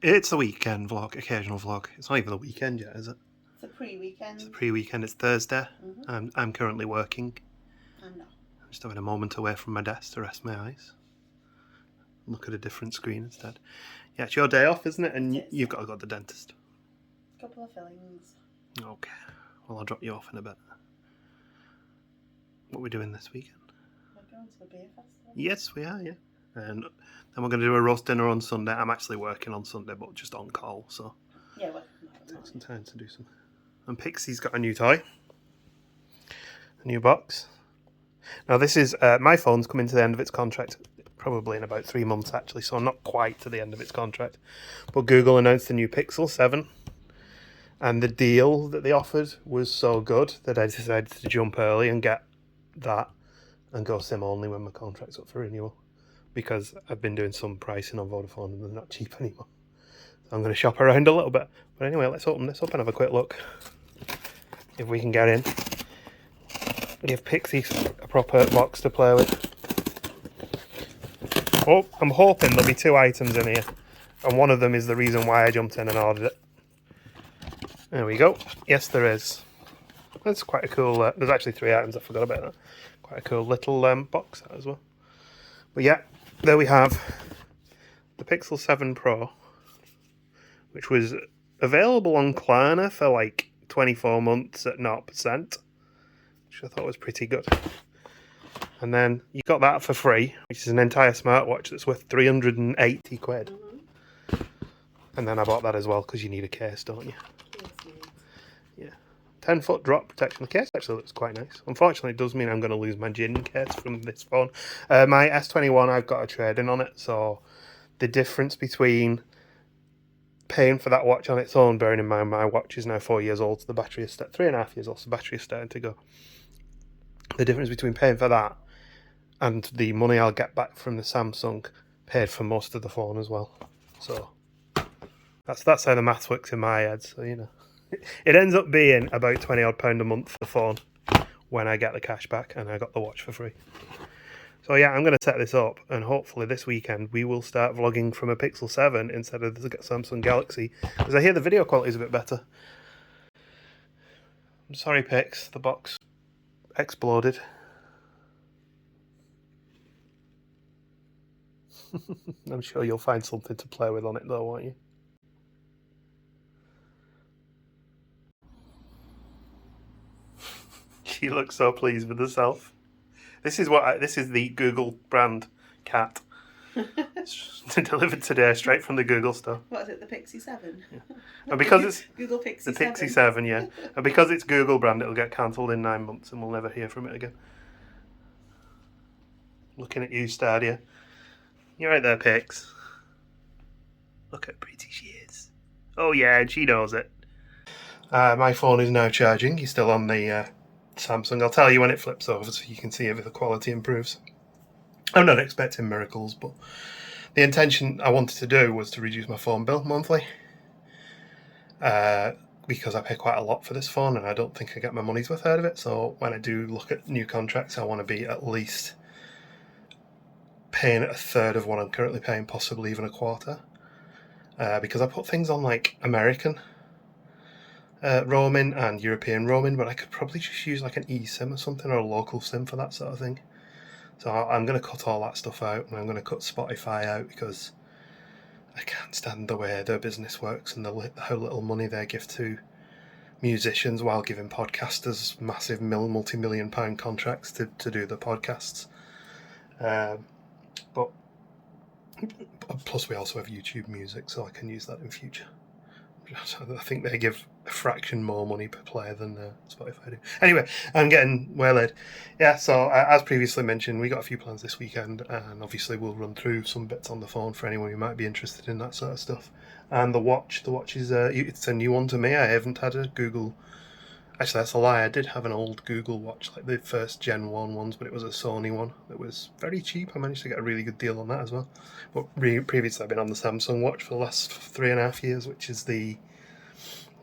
It's a weekend vlog, occasional vlog. It's not even the weekend yet, is it? It's a pre-weekend. It's a pre-weekend. It's Thursday. Mm-hmm. I'm currently working. I'm not. I'm just having a moment away from my desk to rest my eyes. Look at a different screen instead. Yeah, it's your day off, isn't it? And It is, you've yeah. got to go to the dentist. Couple of fillings. Okay. Well, I'll drop you off in a bit. What are we doing this weekend? We're going to a beer festival. Yes, we are, yeah. And then we're going to do a roast dinner on Sunday. I'm actually working on Sunday, but just on call, so Yeah, working from home. take some time to do some. And Pixie's got a new toy. A new box. Now this is, my phone's coming to the end of its contract, probably in about 3 months actually, so I'm not quite to the end of its contract. But Google announced the new Pixel 7, and the deal that they offered was so good that I decided to jump early and get that and go SIM only when my contract's up for renewal, because I've been doing some pricing on Vodafone and they're not cheap anymore. So I'm going to shop around a little bit. But anyway, let's open this up and have a quick look if we can get in. Give Pixie a proper box to play with. Oh, I'm hoping there'll be 2 items in here, and one of them is the reason why I jumped in and ordered it. There we go. Yes, there is. That's quite a cool. There's actually 3 items. I forgot about that. Quite a cool little box as well. But yeah, there we have the Pixel 7 Pro, which was available on Klarna for like 24 months at 0%, which I thought was pretty good. And then you got that for free, which is an entire smartwatch that's worth 380 quid. Mm-hmm. And then I bought that as well because you need a case, don't you? Yes, you. Yeah. 10-foot drop protection. The case actually looks quite nice. Unfortunately, it does mean I'm going to lose my gin case from this phone. My S21, I've got a trade-in on it, so the difference between paying for that watch on its own, bearing in mind my watch is now 4 years old, so the battery is 3.5 years old, so the battery is starting to go. The difference between paying for that and the money I'll get back from the Samsung paid for most of the phone as well. So that's how the maths works in my head. So you know, it ends up being about £20 odd a month for the phone when I get the cash back, and I got the watch for free. So yeah, I'm going to set this up, and hopefully this weekend we will start vlogging from a Pixel 7 instead of the Samsung Galaxy, because I hear the video quality is a bit better. I'm sorry, Pix, the box exploded. I'm sure you'll find something to play with on it though, won't you? She looks so pleased with herself. This is the Google brand cat. Delivered today straight from the Google store. What is it, the Pixie 7? Yeah. And because it's Google Pixie the 7. Pixie 7, yeah. And because it's Google brand, it'll get cancelled in 9 months and we'll never hear from it again. Looking at you, Stadia. You're right there, Pix. Look how pretty she is. Oh yeah, and she knows it. My phone is now charging. You're still on the Samsung. I'll tell you when it flips over so you can see if the quality improves. I'm not expecting miracles, but the intention I wanted to do was to reduce my phone bill monthly. Because I pay quite a lot for this phone and I don't think I get my money's worth out of it. So when I do look at new contracts, I want to be at least paying a third of what I'm currently paying, possibly even a quarter. Because I put things on like American roaming and European roaming, but I could probably just use like an eSIM or something, or a local SIM for that sort of thing. So I'm going to cut all that stuff out, and I'm going to cut Spotify out because I can't stand the way their business works and how little money they give to musicians while giving podcasters massive multi-million pound contracts to do the podcasts. But plus we also have YouTube Music, so I can use that in future. I think they give a fraction more money per player than Spotify do. Anyway, I'm getting waylaid. Yeah, so as previously mentioned, we got a few plans this weekend, and obviously we'll run through some bits on the phone for anyone who might be interested in that sort of stuff. And the watch is it's a new one to me. I haven't had a Google. Actually, that's a lie. I did have an old Google watch, like the first Gen 1 ones, but it was a Sony one that was very cheap. I managed to get a really good deal on that as well. But previously, I've been on the Samsung watch for the last 3.5 years, which is they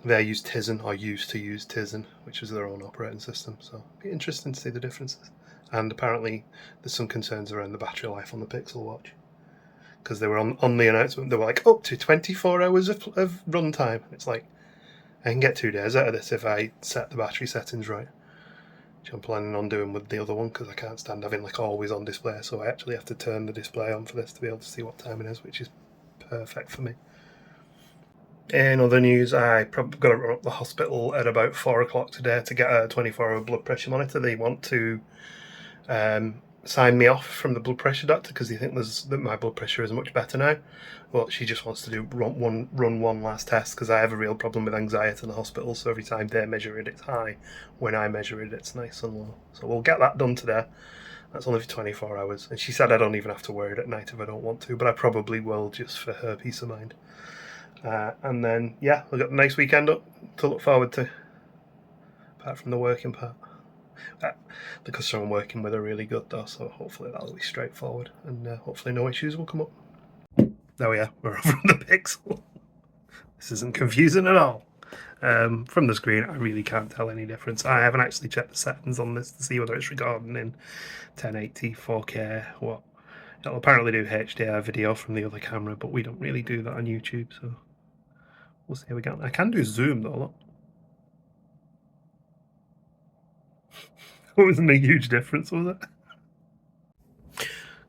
use Tizen, or used to use Tizen, which is their own operating system. So it'd be interesting to see the differences. And apparently, there's some concerns around the battery life on the Pixel watch. because they were on the announcement. They were like up to 24 hours of runtime. It's like I can get 2 days out of this if I set the battery settings right, which I'm planning on doing with the other one because I can't stand having like always on display. So I actually have to turn the display on for this to be able to see what time it is, which is perfect for me. In other news, I probably got to run up the hospital at about 4 o'clock today to get a 24-hour blood pressure monitor. They want to sign me off from the blood pressure doctor because they think that my blood pressure is much better now. But she just wants to do run one last test because I have a real problem with anxiety in the hospital. So every time they measure it, it's high. When I measure it, it's nice and low. So we'll get that done today. That's only for 24 hours. And she said I don't even have to wear it at night if I don't want to, but I probably will just for her peace of mind. And then, yeah, we've got a nice weekend up to look forward to, apart from the working part. The customer I'm working with are really good though, so hopefully that'll be straightforward and hopefully no issues will come up. There we are, we're over on the Pixel. This isn't confusing at all. From the screen, I really can't tell any difference. I haven't actually checked the settings on this to see whether it's recording in 1080, 4K, what. It'll apparently do HDR video from the other camera, but we don't really do that on YouTube, so we'll see how we get. I can do zoom though, look. It wasn't a huge difference, was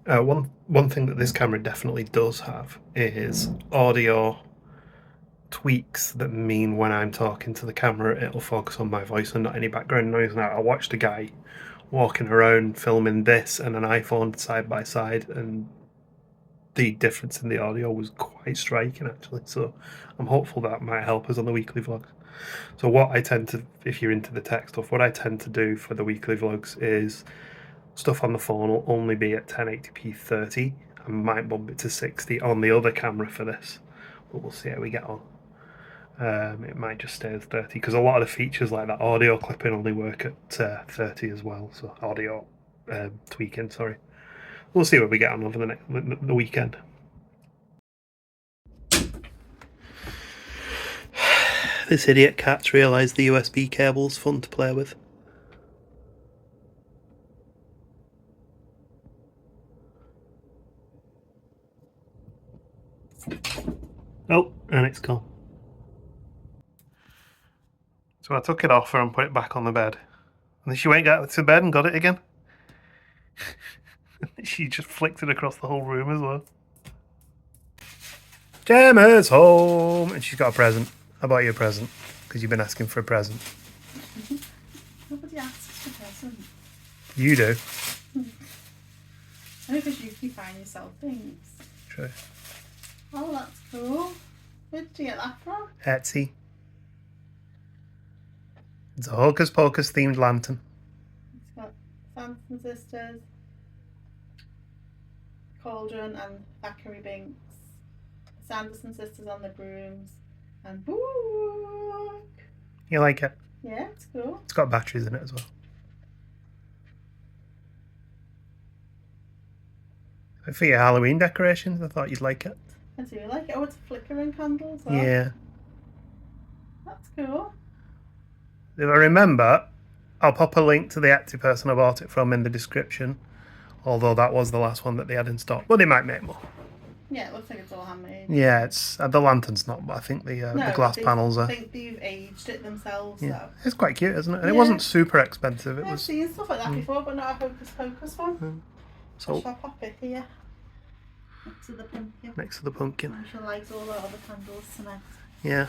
it? One thing that this camera definitely does have is audio tweaks that mean when I'm talking to the camera, it'll focus on my voice and not any background noise. Now, I watched a guy walking around filming this and an iPhone side by side, and the difference in the audio was quite striking actually, so I'm hopeful that might help us on the weekly vlogs. So what I tend to, if you're into the tech stuff, what I tend to do for the weekly vlogs is stuff on the phone will only be at 1080p 30. I might bump it to 60 on the other camera for this, but we'll see how we get on. It might just stay as 30 because a lot of the features like that audio clipping only work at 30 as well, so audio tweaking, sorry. We'll see what we get on over the weekend. This idiot cat's realised the USB cable's fun to play with. Oh, and it's gone. So I took it off her and put it back on the bed. And then she went out to bed and got it again. She just flicked it across the whole room as well. Gemma's home! And she's got a present. I bought you a present because you've been asking for a present. Nobody asks for presents. You do. Only because you keep buying yourself things. True. Oh, that's cool. Where did you get that from? Etsy. It's a Hocus Pocus themed lantern. It's got Sanderson Sisters, Cauldron and Thackeray Binks, Sanderson Sisters on the brooms, and book. You like it? Yeah, it's cool. It's got batteries in it as well. For your Halloween decorations, I thought you'd like it. I do like it. Oh, it's a flickering candle as well. Yeah. That's cool. If I remember, I'll pop a link to the Etsy person I bought it from in the description. Although that was the last one that they had in stock. Well, they might make more. Yeah, it looks like it's all handmade. Yeah, it's the lantern's not, but I think the glass panels are. I think they've aged it themselves. Yeah. So. It's quite cute, isn't it? And Yeah. it wasn't super expensive. I've seen stuff like that before, but not a Hocus Pocus one. So Shall I pop it here? Next to the pumpkin. Next to the pumpkin. I shall light all the other candles tonight. Yeah.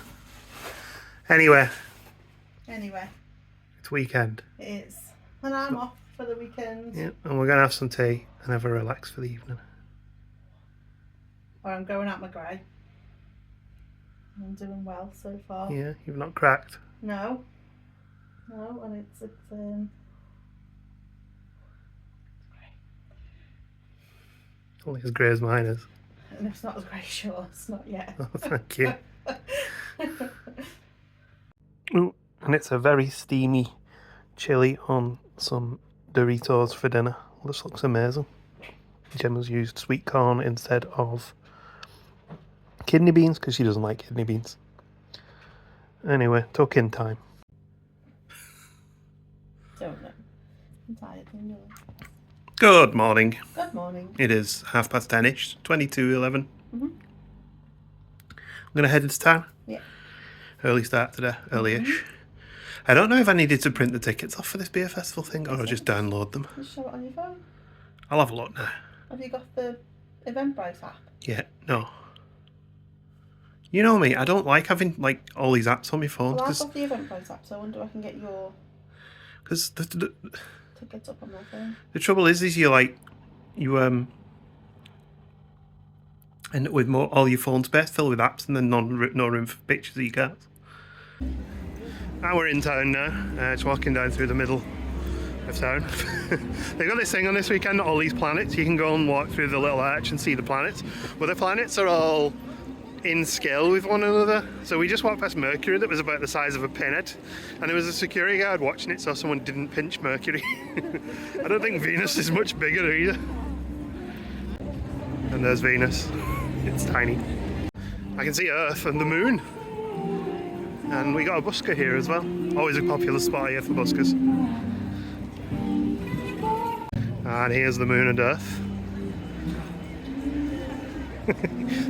Anyway, it's weekend. It is. And I'm off for the weekend. Yeah, and we're going to have some tea and have a relax for the evening. Or I'm going out my grey. I'm doing well so far. Yeah, you've not cracked. No, and it's Only as grey as mine is. and it's not as grey as yours, not yet. Oh, thank you. Ooh, and it's a very steamy chili on some Doritos for dinner. This looks amazing. Gemma's used sweet corn instead of kidney beans because she doesn't like kidney beans. Anyway, tuck-in time. Don't know. I'm tired. Good morning. Good morning. It is 10:30ish, 22:11. Mm-hmm. I'm going to head into town. Yeah. Early start today, early-ish. I don't know if I needed to print the tickets off for this beer festival thing or I'll just download them. Just show it on your phone. I'll have a look now. Have you got the Eventbrite app? Yeah, no. You know me, I don't like having like all these apps on my phone. Well, I've got the Eventbrite app, so I wonder if I can get your Because tickets up on my phone. the trouble is you end up with all your phone space filled with apps and then no room for pictures of your cards. Now we're in town now, just walking down through the middle of town. They've got this thing on this weekend, all these planets. You can go and walk through the little arch and see the planets. But the planets are all in scale with one another. So we just walked past Mercury that was about the size of a pinhead, and there was a security guard watching it so someone didn't pinch Mercury. I don't think Venus is much bigger either. And there's Venus. It's tiny. I can see Earth and the moon. And we got a busker here as well. Always a popular spot here for buskers. And here's the moon and Earth.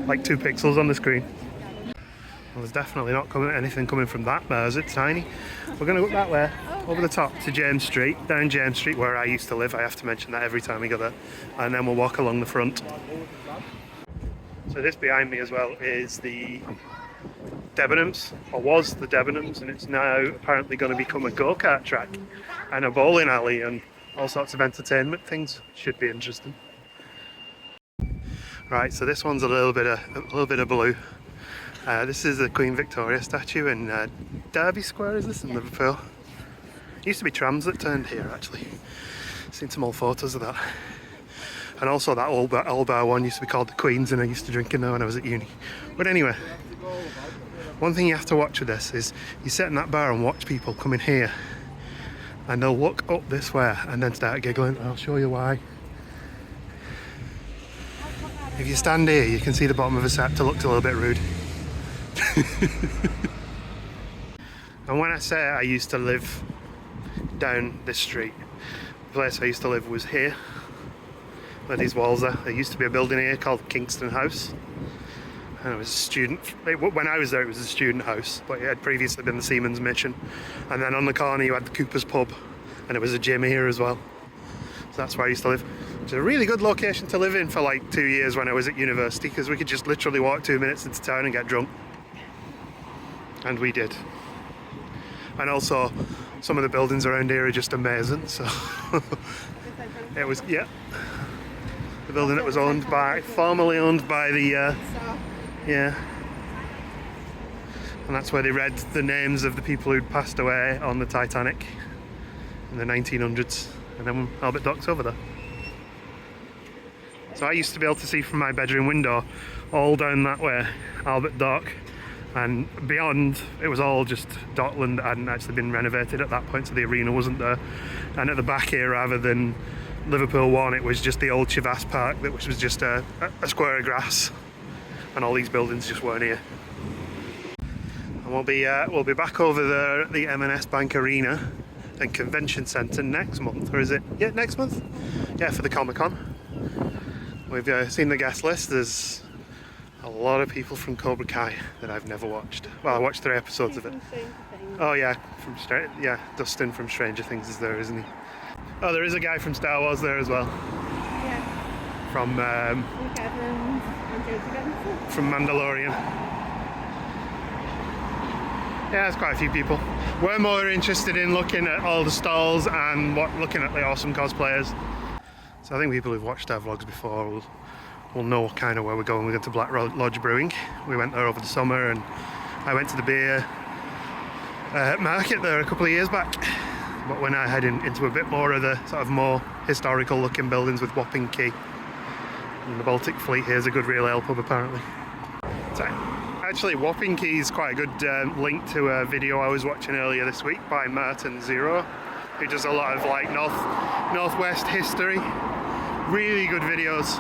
Like 2 pixels on the screen. Well, there's definitely not anything coming from that Mars, it's tiny. We're going to go that way, over the top to James Street, down James Street where I used to live. I have to mention that every time we go there. And then we'll walk along the front. So this behind me as well is the Debenhams, or was the Debenhams, and it's now apparently going to become a go-kart track and a bowling alley and all sorts of entertainment things. Should be interesting. Right, so this one's a little bit of blue. This is the Queen Victoria statue in Derby Square, is this, in Liverpool? It used to be trams that turned here, actually. Seen some old photos of that. And also that old bar one used to be called the Queen's, and I used to drink in there when I was at uni. But anyway, one thing you have to watch with this is you sit in that bar and watch people come in here and they'll look up this way and then start giggling. I'll show you why. If you stand here, you can see the bottom of a scepter looks a little bit rude. And when I say I used to live down this street, the place I used to live was here, where these walls are. There used to be a building here called Kingston House. And it was a student, when I was there it was a student house, but it had previously been the Seamen's Mission. And then on the corner you had the Cooper's Pub, and it was a gym here as well. So that's where I used to live. It's a really good location to live in for like 2 years when I was at university, because we could just literally walk 2 minutes into town and get drunk. And we did. And also, some of the buildings around here are just amazing, so... It was, yeah. The building that was formerly owned by the, yeah. And that's where they read the names of the people who'd passed away on the Titanic in the 1900s. And then Albert Dock's over there. So I used to be able to see from my bedroom window all down that way, Albert Dock, and beyond it was all just Dockland. Hadn't actually been renovated at that point, so the arena wasn't there. And at the back here, rather than Liverpool 1, it was just the old Chivas Park, which was just a square of grass, and all these buildings just weren't here. And we'll be back over there at the M&S Bank Arena and Convention Centre next month, or is it? Yeah, next month? Yeah, for the Comic-Con. We've seen the guest list. There's a lot of people from Cobra Kai that I've never watched. Well, I watched 3 episodes of it. Oh yeah, Dustin from Stranger Things is there, isn't he? Oh, there is a guy from Star Wars there as well. Yeah. From Mandalorian. Yeah, there's quite a few people. We're more interested in looking at all the stalls and looking at the awesome cosplayers. So I think people who've watched our vlogs before will know kind of where we're going. We're going to Black Lodge Brewing. We went there over the summer, and I went to the beer market there a couple of years back. But we're now heading into a bit more of the sort of more historical looking buildings with Wapping Quay. And the Baltic Fleet here is a good real ale pub apparently. So, actually, Wapping Quay is quite a good link to a video I was watching earlier this week by Martin Zero, who does a lot of like northwest history. Really good videos.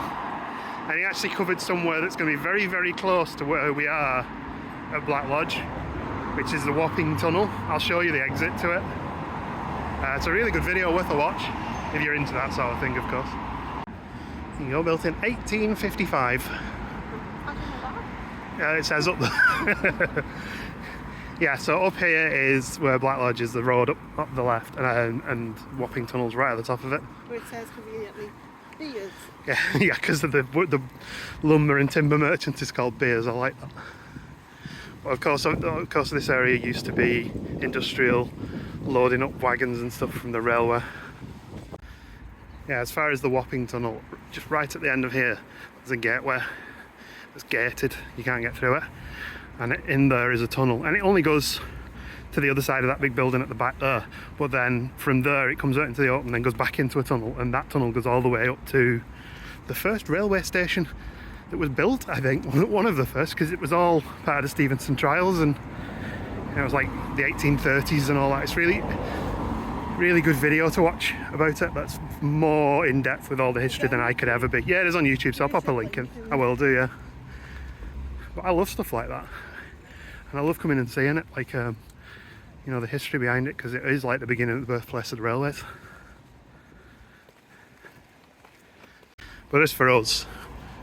And he actually covered somewhere that's going to be very, very close to where we are at Black Lodge, which is the Wapping Tunnel. I'll show you the exit to it. It's a really good video, worth a watch. If you're into that sort of thing, of course. You're built in 1855. Yeah, it says up there. Yeah, so up here is where Black Lodge is, the road up the left, and Wapping Tunnel's right at the top of it. Where it says conveniently Beers. Yeah, yeah, because the lumber and timber merchant is called Beers. I like that. But of course, this area used to be industrial, loading up wagons and stuff from the railway. Yeah, as far as the Wapping Tunnel, just right at the end of here, there's a gateway. It's gated, you can't get through it. And in there is a tunnel, and it only goes to the other side of that big building at the back there. But then from there, it comes out into the open, then goes back into a tunnel, and that tunnel goes all the way up to the first railway station that was built, I think, one of the first, because it was all part of Stevenson Trials, and it was like the 1830s and all that. It's really good video to watch about it. That's more in depth with all the history than I could ever be. Yeah, it is on YouTube, so I'll pop a link in. I will do, yeah. But I love stuff like that, and I love coming and seeing it, like you know, the history behind it, because it is like the beginning of the birthplace of the railways. But as for us,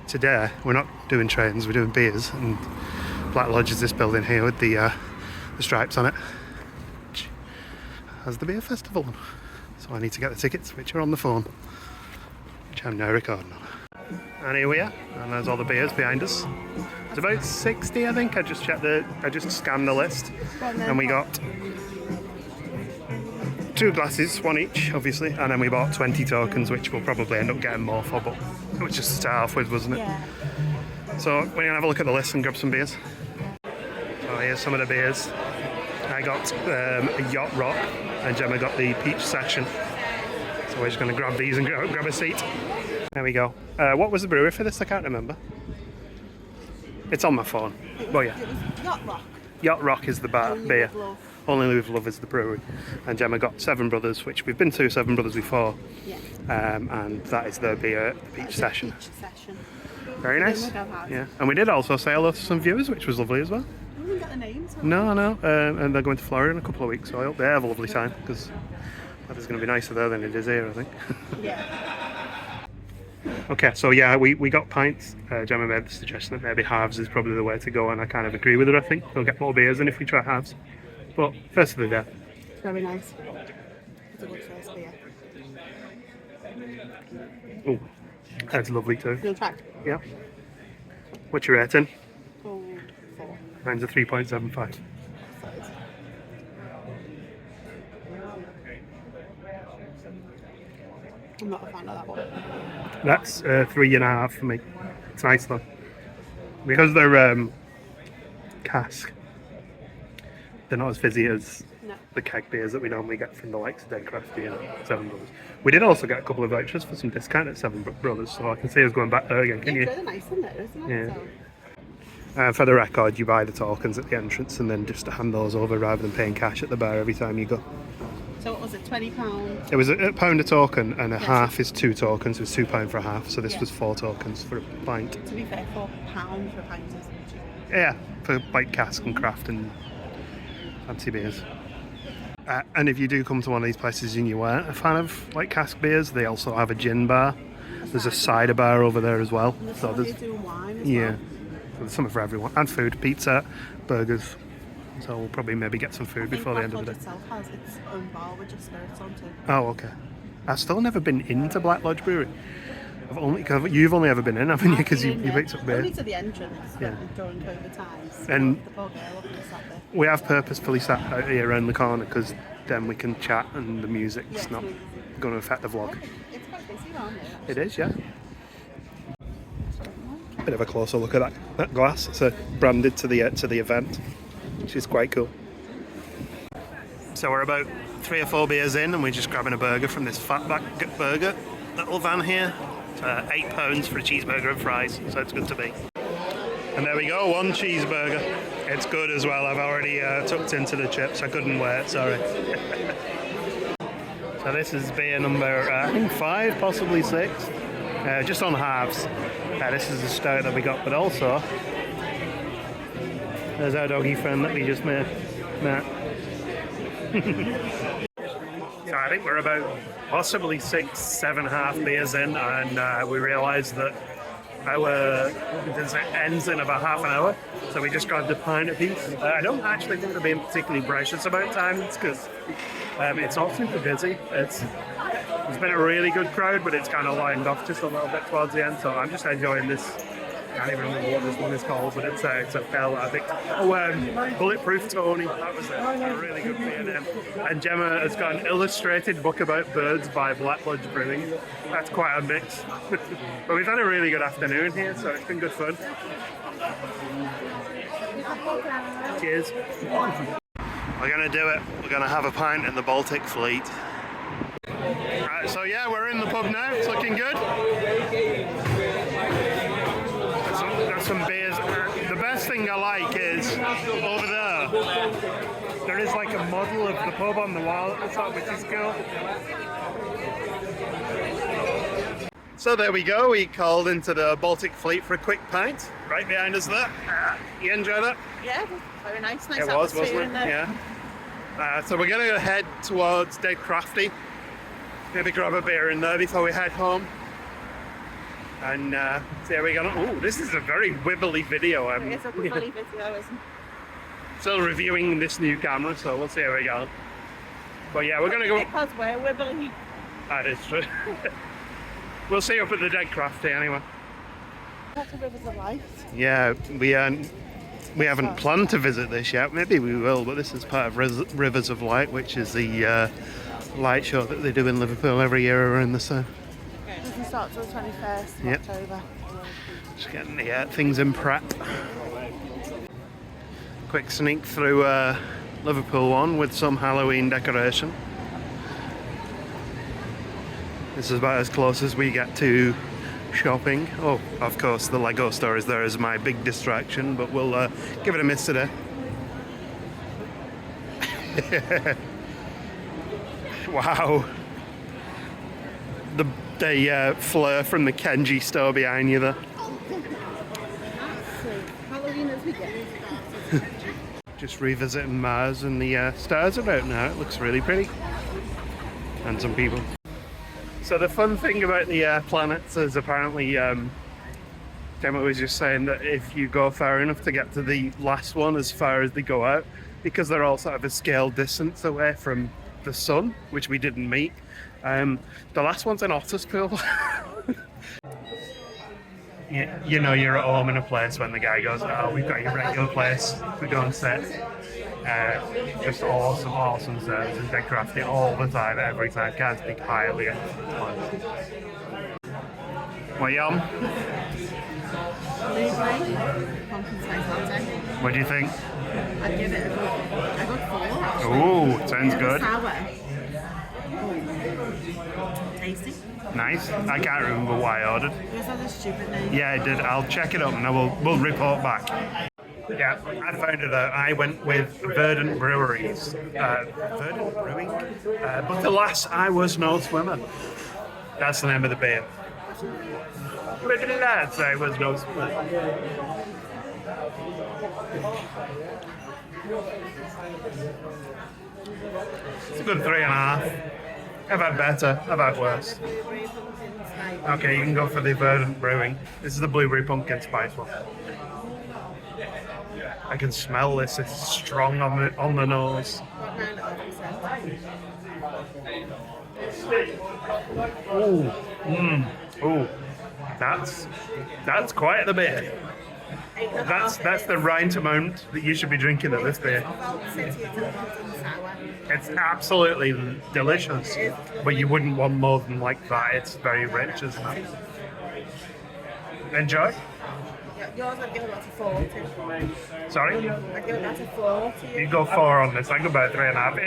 today we're not doing trains, we're doing beers, and Black Lodge is this building here with the stripes on it, which has the beer festival on. So I need to get the tickets, which are on the phone, which I'm now recording on. And here we are, and there's all the beers behind us. It's about 60, I think. I just scanned the list, and we got 2 glasses, 1 each, obviously, and then we bought 20 tokens, which we'll probably end up getting more for, but it was just to start off with, wasn't it? Yeah. So we're gonna have a look at the list and grab some beers. So here's some of the beers. I got a Yacht Rock, and Gemma got the Peach Session. So we're just gonna grab these and grab a seat. There we go. What was the brewery for this? I can't remember. It's on my phone. Well, yeah. It was Yacht Rock. Yacht Rock is the beer. Only With Love is the brewery. And Gemma got Seven Brothers, which we've been to Seven Brothers before. Yeah. And that is their beer, the Peach Session. Peach Session. Very nice. Yeah. And we did also say hello to some viewers, which was lovely as well. We didn't get the names. No. And they're going to Florida in a couple of weeks, so I hope they have a lovely time, because that is going to be nicer there than it is here, I think. Yeah. Okay, so yeah, we got pints. Gemma made the suggestion that maybe halves is probably the way to go, and I kind of agree with her. I think we'll get more beers than if we try halves. But first of the day. Very nice. It's a good first beer. Oh, that's lovely too. You'll try? Yeah. What's your rating? Oh, 4. Mine's a 3.75. I'm not a fan of that one. That's 3.5 for me. It's nice though. Because they're cask, they're not as fizzy as the keg beers that we normally get from the likes of Dead Crafty and Seven Brothers. We did also get a couple of vouchers for some discount at Seven Brothers, so I can see us going back there again, can you? It's really nice in there, isn't it? Yeah. For the record, you buy the tokens at the entrance and then just hand those over rather than paying cash at the bar every time you go. So what was it, £20? It was £1 a token, and a half is 2 tokens. It was £2 for a half, so this was 4 tokens for a pint. To be fair, £4 for a pint isn't cheap. Yeah, for like cask and craft and fancy beers. And if you do come to one of these places and you weren't a fan of like cask beers, they also have a gin bar. There's a cider bar over there as well. And So there's wine as yeah, well. so there's something for everyone, and food, pizza, burgers. So we'll probably maybe get some food before the end of the day. Black Lodge itself has its own bar with just spirits on too. Oh, okay. I've still never been into Black Lodge Brewery. Cause you've only ever been in, haven't you? Because you picked up beer. Only to the entrance Yeah. during COVID times. And the poor girl up and sat there. we have purposefully sat out here around the corner because then we can chat and the music's Yeah, not it's going to affect the vlog. It's quite busy around here. It is, yeah. Bit of a closer look at that glass. It's branded to the event, which is quite cool. So we're about 3 or 4 beers in, and we're just grabbing a burger from this Fatback Burger little van here. It's £8 for a cheeseburger and fries, so it's good to be. And there we go, 1 cheeseburger. It's good as well. I've already tucked into the chips. I couldn't wait, sorry. So this is beer number, I think 5, possibly 6. Just on halves. This is the stout that we got, but also there's our doggy friend that we just met. So I I think we're about possibly 6, 7 half beers in, and we realised that our visit ends in about half an hour, so we just grabbed a pint apiece. I don't actually think they're being particularly gracious about times because it's not super busy. It's been a really good crowd, but it's kind of lined off just a little bit towards the end, so I'm just enjoying this. I can't even remember what this one is called, but it's a fell, I think. Oh, Bulletproof Tony, that was a really good beer name. And Gemma has got an illustrated book about birds by Black Lodge Brewing. That's quite a mix. But we've had a really good afternoon here, so it's been good fun. Cheers. We're going to do it. We're going to have a pint in the Baltic Fleet. Right, so yeah, we're in the pub now. It's looking good. There's some beers. The best thing I like is over there is like a model of the pub on the wall at the top, which is cool. So there we go. We called into the Baltic Fleet for a quick pint. Right behind us there. You enjoy that? Yeah, very nice. Nice It was, atmosphere wasn't in it? there. Yeah. So we're going to head towards Dead Crafty. Maybe grab a beer in there before we head home. And see how we go. Oh, this is a very wibbly video. It's a wibbly video, isn't it? Still reviewing this new camera, so we'll see how we go. But yeah, we're going to go. Because we're wibbly. That is true. We'll see you up at the Dead Crafty anyway. That's a Rivers of Light. Yeah, we haven't planned to visit this yet. Maybe we will, but this is part of Rivers of Light, which is the light show that they do in Liverpool every year around the sun. It doesn't start till the 21st of October. Just getting the things in prep. Quick sneak through Liverpool one with some Halloween decoration. This is about as close as we get to shopping. Oh, of course, the Lego store is there as my big distraction, but we'll give it a miss today. Wow. The flare from the Kenji store behind you there. Halloween as we get. Just revisiting Mars, and the stars are out now. It looks really pretty. And some people. So the fun thing about the planets is apparently Gemma was just saying that if you go far enough to get to the last one as far as they go out, because they're all sort of a scale distance away from the sun, which we didn't meet. The last one's an otters pool. You know you're at home in a place when the guy goes, oh, we've got your regular place, we go and sit. Just awesome service and Dead Crafty all the time, every time. Can't speak highly of it. What you on? Pumpkin spice latte. What do you think? I'd give it a good 4. Actually. Ooh, sounds good. Sour. Tasty. Nice. I can't remember why I ordered. You just had a stupid name. Yeah, I did. I'll check it up and we'll report back. Yeah, I found it out. I went with Verdant Breweries. Verdant Brewing? But alas, I was no swimmer. That's the name of the beer. But alas, I was no swimmer. It's a good 3.5. I've had better, I've had worse. Okay, you can go for the Verdant Brewing. This is the blueberry pumpkin spice one. I can smell this, it's strong on the nose. Ooh, ooh, that's quite the beer. That's the right amount that you should be drinking of this beer. It's absolutely delicious, but you wouldn't want more than like that. It's very rich, isn't it? Enjoy. Yours I'd give it about a 40. Sorry? I'd give it about a 40. You go 4 on this, I go about 3.5.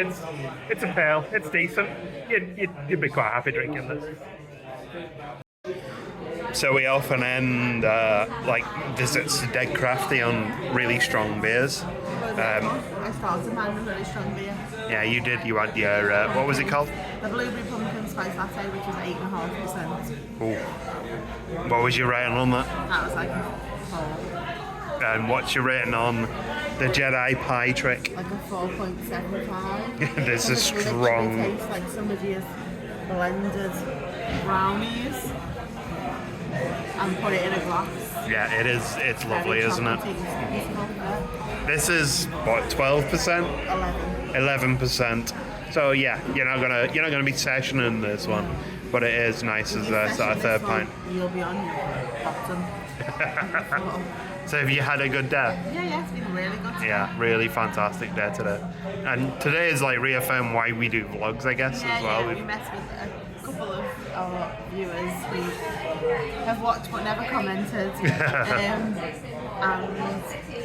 It's a pale, it's decent. You'd be quite happy drinking this. So we often end like visits to Dead Crafty on really strong beers. I started mine with a really strong beer. Yeah, you did. You had your what was it called? The blueberry pumpkin spice latte, which was 8.5%. Ooh. What was your rating on that? That was like a 4. And what's your rating on the Jedi pie trick? Like a 4.75. This is It literally strong. tastes like somebody has blended brownies and put it in a glass. Yeah, it is. It's lovely, Very isn't it? chocolatey. It's lovely. This is what, 12%, 11. 11%. So yeah, you're not gonna be sessioning this one, but it is nice as a sort of third pint. You'll be on your bottom. So have you had a good day? Yeah, it's been really good. Yeah, really fantastic day today. And today is like reaffirm why we do vlogs, I guess, as well. We met with a couple of our viewers who have watched but never commented. And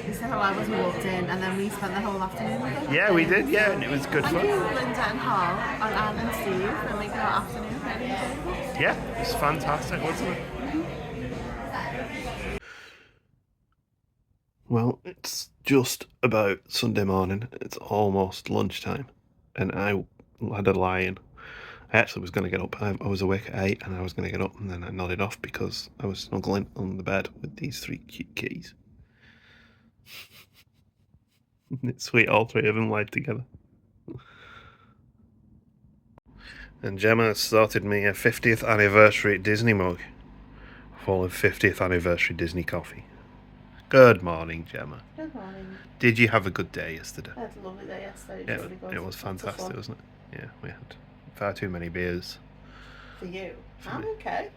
we said hello as we walked in, and then we spent the whole afternoon with them. Yeah, we did, yeah, and it was good Thank fun. you, Linda and Hal, and Anne and Steve, for making our afternoon really enjoyable. Yeah, it's fantastic, wasn't it? Well, it's just about Sunday morning. It's almost lunchtime, and I had a lie-in. I actually was going to get up. I was awake at 8, and I was going to get up, and then I nodded off because I was snuggling on the bed with these 3 cute kitties. It's sweet, all 3 of them lied together. And Gemma has sorted me a 50th anniversary Disney mug, full of 50th anniversary Disney coffee. Good morning, Gemma. Good morning. Did you have a good day yesterday? I had a lovely day yesterday. It was really good. It was fantastic, wasn't it? Yeah, we had far too many beers. For you? For I'm me. okay.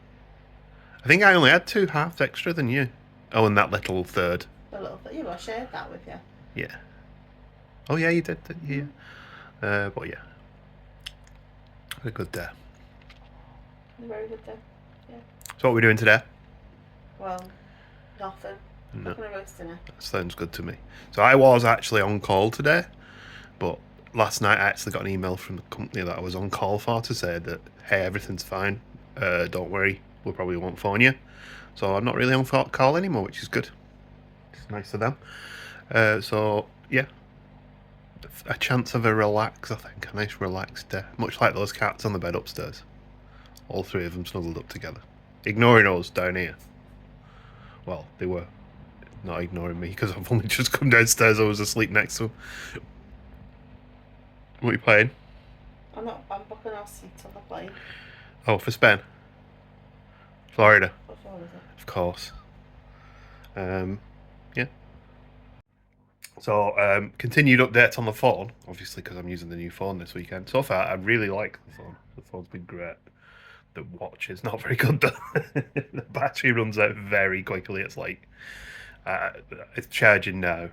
I think I only had 2 halves extra than you. Oh, and that little third. The little thing. I shared that with you. Yeah. Oh, yeah, you did, didn't you? But yeah. Had a good day. A very good day. Yeah. So what are we doing today? Well, nothing. No. Not gonna roast dinner. That sounds good to me. So I was actually on call today, but last night I actually got an email from the company that I was on call for to say that, hey, everything's fine. Don't worry, we probably won't phone you. So I'm not really on call anymore, which is good. It's nice of them. So yeah, a chance of a relax, I think. A nice relaxed day. Much like those cats on the bed upstairs. All 3 of them snuggled up together. Ignoring us down here. Well, they were not ignoring me because I've only just come downstairs. I was asleep next to them. What are you playing? I'm booking our seats on the plane. Oh, for Spain? Florida? What floor is it? Of course. Yeah. So, continued updates on the phone, obviously because I'm using the new phone this weekend. So far, I really like the phone. The phone's been great. The watch is not very good though. The battery runs out very quickly. It's like, it's charging now.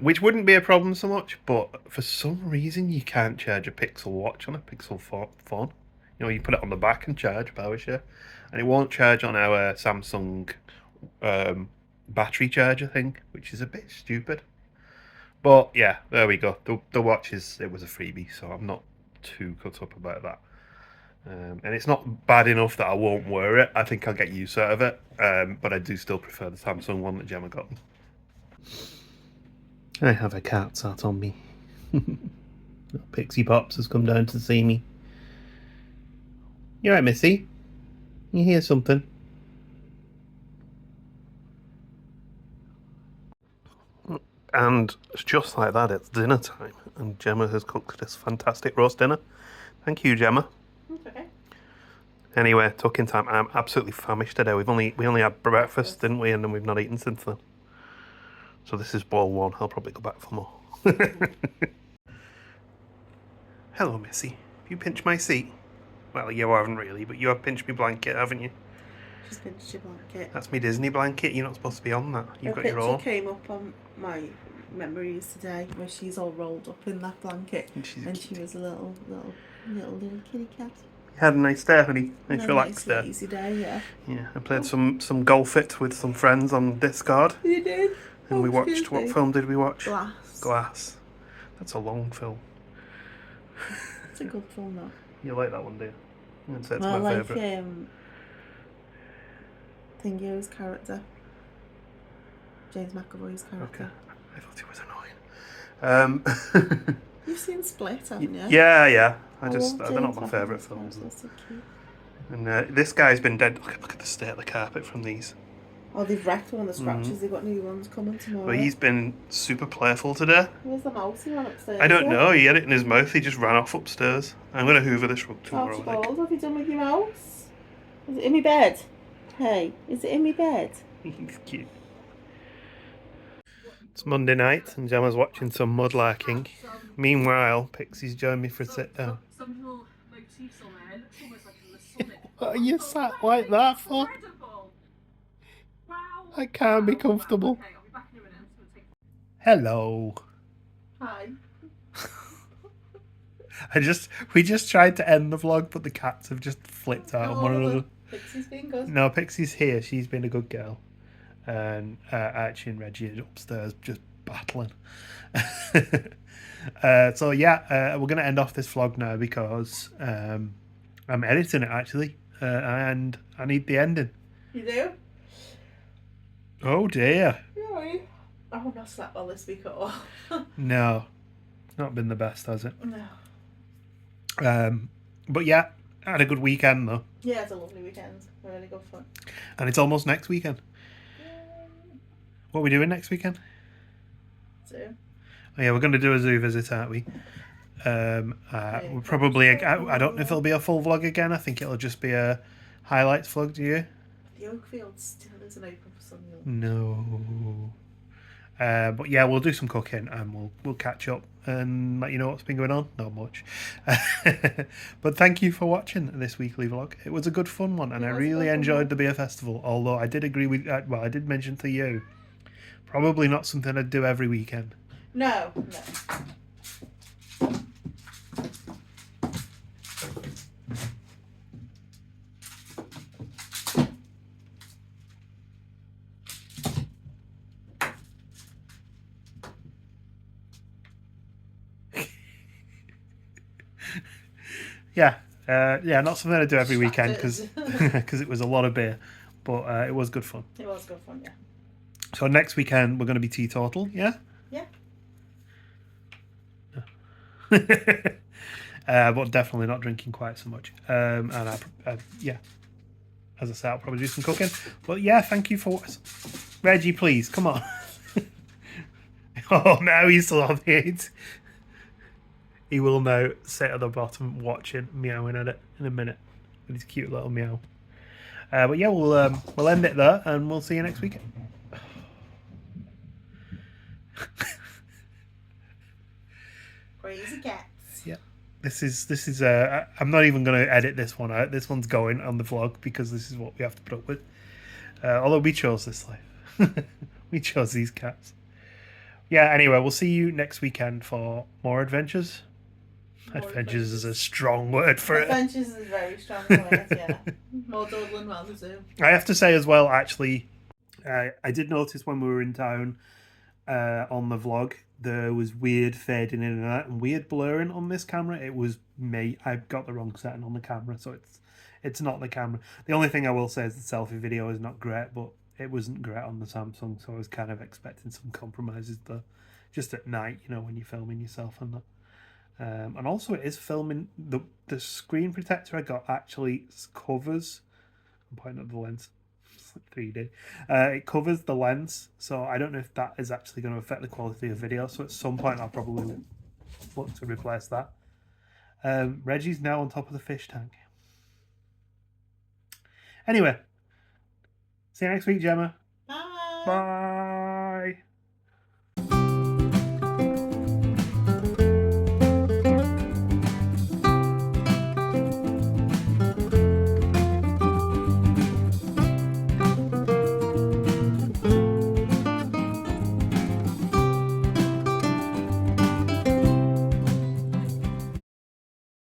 Which wouldn't be a problem so much, but for some reason you can't charge a Pixel watch on a Pixel phone. You know, you put it on the back and charge, power share, and it won't charge on our Samsung battery charger thing, which is a bit stupid. But yeah, there we go. The watch it was a freebie, so I'm not too cut up about that. And it's not bad enough that I won't wear it. I think I'll get use out of it, but I do still prefer the Samsung one that Gemma got me. I have a cat sat on me. Pixie Pops has come down to see me. You right, Missy? You hear something? And just like that, it's dinner time, and Gemma has cooked this fantastic roast dinner. Thank you, Gemma. It's okay. Anyway, talking time. I'm absolutely famished today. We only had breakfast, didn't we? And then we've not eaten since then. So this is bowl 1. I'll probably go back for more. Hello, Missy. Have you pinched my seat? Well, you haven't really, but you have pinched my blanket, haven't you? She's pinched your blanket. That's my Disney blanket. You're not supposed to be on that. You've got your own. A picture came up on my memories today where she's all rolled up in that blanket, and she was a little kitty cat. You had a nice day, honey. Nice relaxed day. Easy day, yeah. Yeah, I played some golf it with some friends on Discord. You did. And we watched, what film did we watch? Glass. That's a long film. It's a good film though. You like that one, do you? I'd say it's I my like favourite. Thingo's character. James McAvoy's character. Okay. I thought he was annoying. You've seen Split, haven't you? Yeah. I They're not my favourite films. And this guy's been dead. Look at the state of the carpet from these. Oh, they've wrecked one of the scratches. They've got new ones coming tomorrow. But he's been super playful today. Where's the mouse? He ran upstairs. I don't know. He had it in his mouth. He just ran off upstairs. I'm going to hoover this rug tomorrow. Archibald, what have you done with your mouse? Is it in my bed? Hey, is it in my bed? He's cute. It's Monday night and Gemma's watching some mudlarking. Meanwhile, Pixie's joined me for a sit down. What are you sat like that for? I can't be comfortable. Hello. Hi. We just tried to end the vlog, but the cats have just flipped out on one another. Pixie's been good. No, Pixie's here. She's been a good girl. And Archie and Reggie are upstairs just battling. So yeah, we're going to end off this vlog now because I'm editing it actually. And I need the ending. You do? Oh dear. Really? I have not slept well this week at all. No. Not been the best, has it? No. But yeah, I had a good weekend though. Yeah, it's a lovely weekend. Really good fun. And it's almost next weekend. What are we doing next weekend? Zoo. Oh yeah, we're going to do a zoo visit, aren't we? We'll probably... I don't know if it'll be a full vlog again. I think it'll just be a highlights vlog, do you? The Oakfield still isn't open for some reason. No. But yeah, we'll do some cooking and we'll catch up and let you know what's been going on. Not much. But thank you for watching this weekly vlog. It was a good fun one and I really enjoyed the beer festival. Although I did agree with... well, I did mention to you, probably not something I'd do every weekend. No. Yeah, not something I do every weekend because it was a lot of beer, but it was good fun. It was good fun, yeah. So next weekend we're going to be teetotal, yeah? Yeah. But definitely not drinking quite so much. And yeah, as I said, I'll probably do some cooking. But yeah, thank you for Reggie, please come on. Oh, now he's still on it. He will now sit at the bottom watching, meowing at it in a minute with his cute little meow. But yeah, we'll end it there and we'll see you next weekend. Crazy cats. Yeah, this is. I'm not even going to edit this one out. This one's going on the vlog because this is what we have to put up with. Although we chose this life, we chose these cats. Yeah. Anyway, we'll see you next weekend for more adventures. Adventures is a strong word for it. Adventures is a very strong word, yeah. More Dublin, well, the zoo. I have to say as well, actually, I did notice when we were in town on the vlog, there was weird fading in and out and weird blurring on this camera. It was me. I got the wrong setting on the camera, so it's not the camera. The only thing I will say is the selfie video is not great, but it wasn't great on the Samsung, so I was kind of expecting some compromises there. Just at night, you know, when you're filming yourself and that. And also it is filming, the screen protector I got actually covers, I'm pointing at the lens, it's like 3D, it covers the lens, so I don't know if that is actually going to affect the quality of video, so at some point I'll probably look to replace that. Reggie's now on top of the fish tank. Anyway, see you next week, Gemma. Bye. Bye.